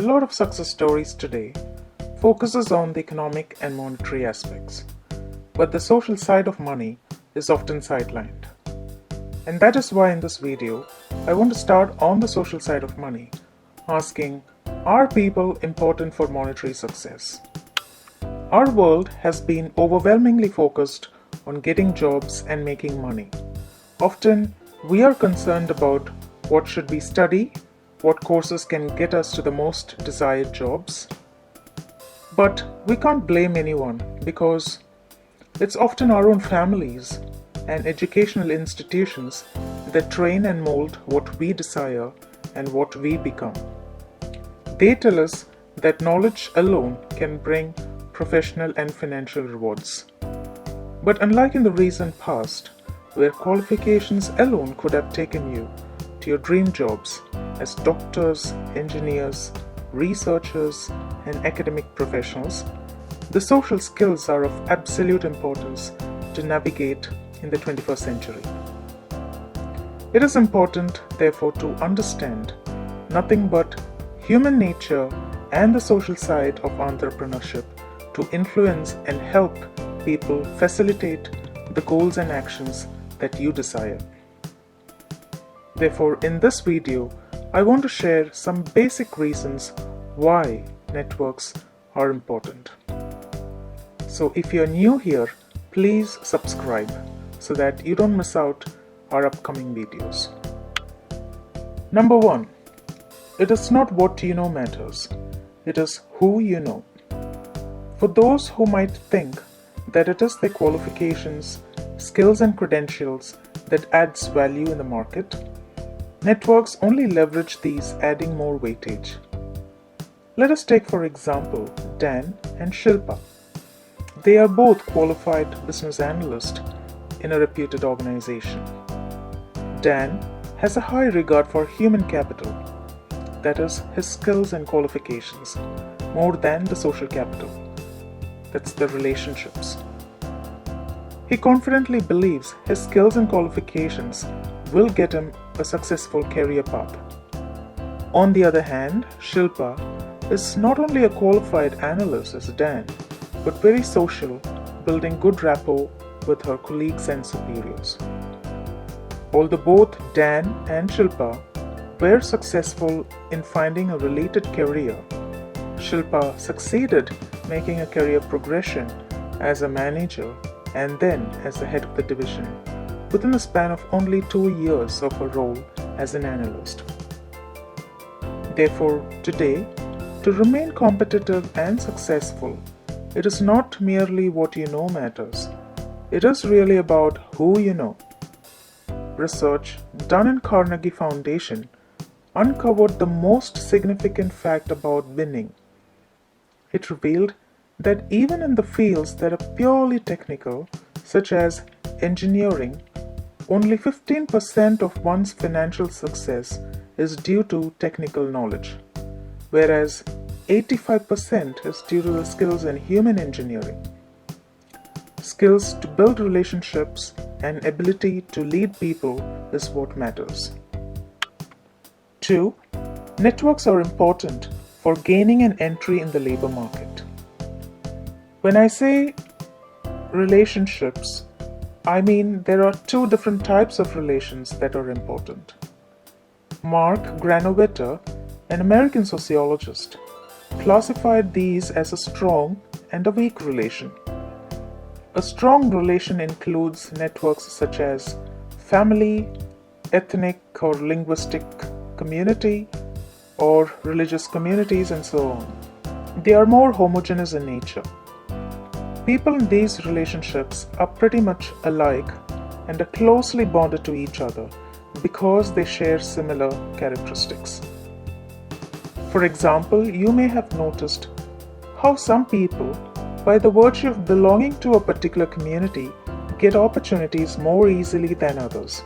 A lot of success stories today focuses on the economic and monetary aspects, but the social side of money is often sidelined. And that is why in this video, I want to start on the social side of money, asking, are people important for monetary success? Our world has been overwhelmingly focused on getting jobs and making money. Often, we are concerned about what should we study, what courses can get us to the most desired jobs. But we can't blame anyone because it's often our own families and educational institutions that train and mold what we desire and what we become. They tell us that knowledge alone can bring professional and financial rewards. But unlike in the recent past, where qualifications alone could have taken you to your dream jobs as doctors, engineers, researchers, and academic professionals, the social skills are of absolute importance to navigate in the 21st century. It is important, therefore, to understand nothing but human nature and the social side of entrepreneurship to influence and help people facilitate the goals and actions that you desire. Therefore, in this video, I want to share some basic reasons why networks are important. So if you're new here, please subscribe so that you don't miss out our upcoming videos. Number 1. It is not what you know matters, it is who you know. For those who might think that it is their qualifications, skills and credentials that adds value in the market, networks only leverage these, adding more weightage. Let us take for example Dan and Shilpa. They are both qualified business analysts in a reputed organization. Dan has a high regard for human capital, that is, his skills and qualifications, more than the social capital, that's the relationships. He confidently believes his skills and qualifications will get him a successful career path. On the other hand, Shilpa is not only a qualified analyst as Dan, but very social, building good rapport with her colleagues and superiors. Although both Dan and Shilpa were successful in finding a related career, Shilpa succeeded making a career progression as a manager and then as the head of the division within a span of only 2 years of her role as an analyst. Therefore, today, to remain competitive and successful, it is not merely what you know matters. It is really about who you know. Research done in Carnegie Foundation uncovered the most significant fact about winning. It revealed that even in the fields that are purely technical, such as engineering, only 15% of one's financial success is due to technical knowledge, whereas 85% is due to the skills in human engineering. Skills to build relationships and ability to lead people is what matters. 2. Networks are important for gaining an entry in the labor market. When I say relationships, I mean there are 2 different types of relations that are important. Mark Granovetter, an American sociologist, classified these as a strong and a weak relation. A strong relation includes networks such as family, ethnic or linguistic community, or religious communities, and so on. They are more homogeneous in nature. People in these relationships are pretty much alike and are closely bonded to each other because they share similar characteristics. For example, you may have noticed how some people, by the virtue of belonging to a particular community, get opportunities more easily than others.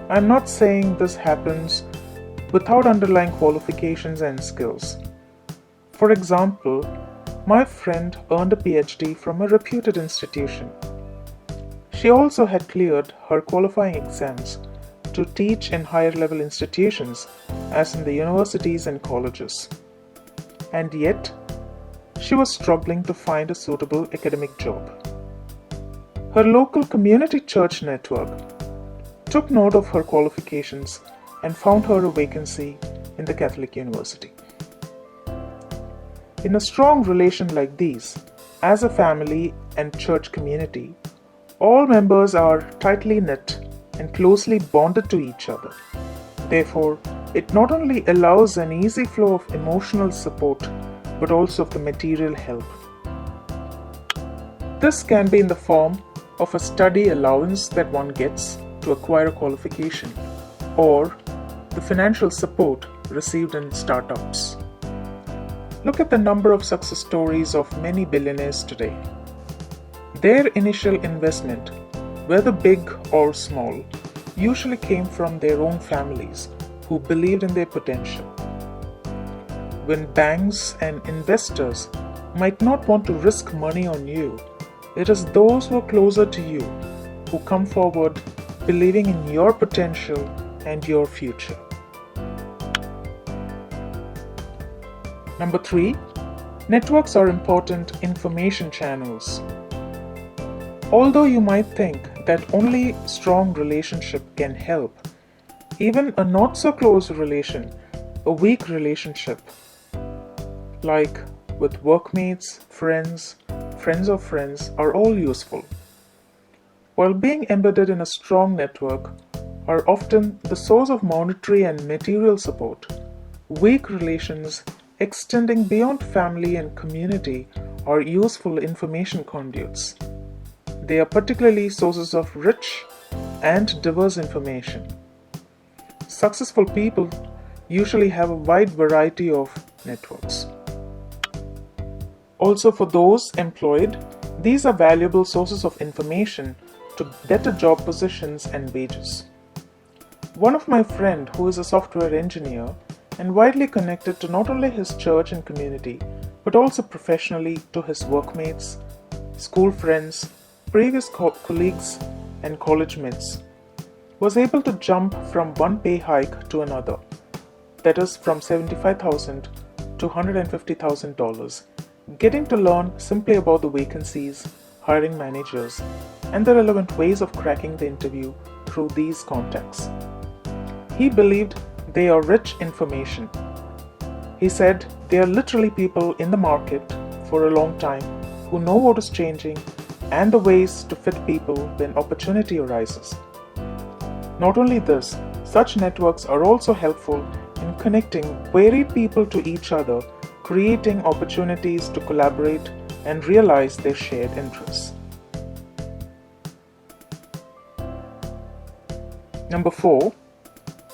I'm not saying this happens without underlying qualifications and skills. For example, my friend earned a PhD from a reputed institution. She also had cleared her qualifying exams to teach in higher level institutions, as in the universities and colleges. and yet she was struggling to find a suitable academic job. Her local community church network took note of her qualifications and found her a vacancy in the Catholic University. In a strong relation like these, as a family and church community, all members are tightly knit and closely bonded to each other. Therefore, it not only allows an easy flow of emotional support, but also of the material help. This can be in the form of a study allowance that one gets to acquire a qualification, or the financial support received in startups. Look at the number of success stories of many billionaires today. Their initial investment, whether big or small, usually came from their own families who believed in their potential. When banks and investors might not want to risk money on you, it is those who are closer to you who come forward believing in your potential and your future. Number 3, networks are important information channels. Although you might think that only strong relationship can help, even a not so close relation, a weak relationship, like with workmates, friends of friends, are all useful. While being embedded in a strong network are often the source of monetary and material support, weak relations extending beyond family and community are useful information conduits. They are particularly sources of rich and diverse information. Successful people usually have a wide variety of networks. Also, for those employed, these are valuable sources of information to better job positions and wages. One of my friends, who is a software engineer and widely connected to not only his church and community, but also professionally to his workmates, school friends, previous colleagues, and college mates, was able to jump from one pay hike to another, that is from $75,000 to $150,000, getting to learn simply about the vacancies, hiring managers, and the relevant ways of cracking the interview through these contacts. He believed they are rich information. He said they are literally people in the market for a long time who know what is changing and the ways to fit people when opportunity arises. Not only this, such networks are also helpful in connecting varied people to each other, creating opportunities to collaborate and realize their shared interests. Number 4,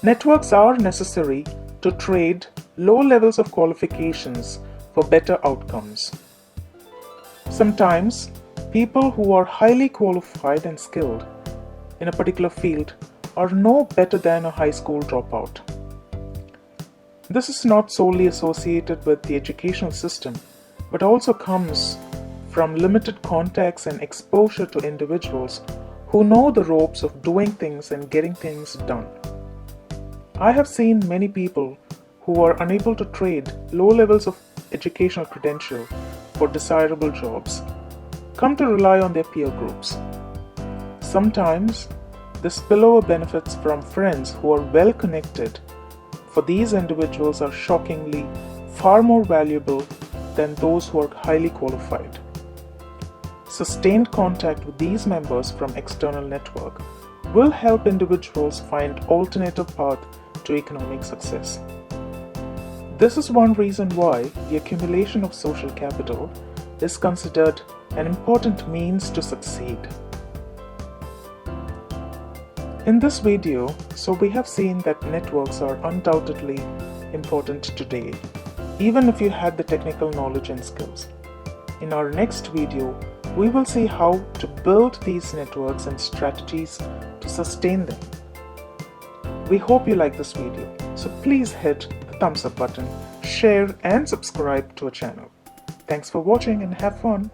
networks are necessary to trade low levels of qualifications for better outcomes. Sometimes, people who are highly qualified and skilled in a particular field are no better than a high school dropout. This is not solely associated with the educational system, but also comes from limited contacts and exposure to individuals who know the ropes of doing things and getting things done. I have seen many people who are unable to trade low levels of educational credential for desirable jobs come to rely on their peer groups. Sometimes, the spillover benefits from friends who are well connected for these individuals are shockingly far more valuable than those who are highly qualified. Sustained contact with these members from external network will help individuals find alternative path to economic success. This is one reason why the accumulation of social capital is considered an important means to succeed. In this video, we have seen that networks are undoubtedly important today, even if you had the technical knowledge and skills. In our next video, we will see how to build these networks and strategies to sustain them. We hope you like this video, so please hit the thumbs up button, share and subscribe to our channel. Thanks for watching and have fun.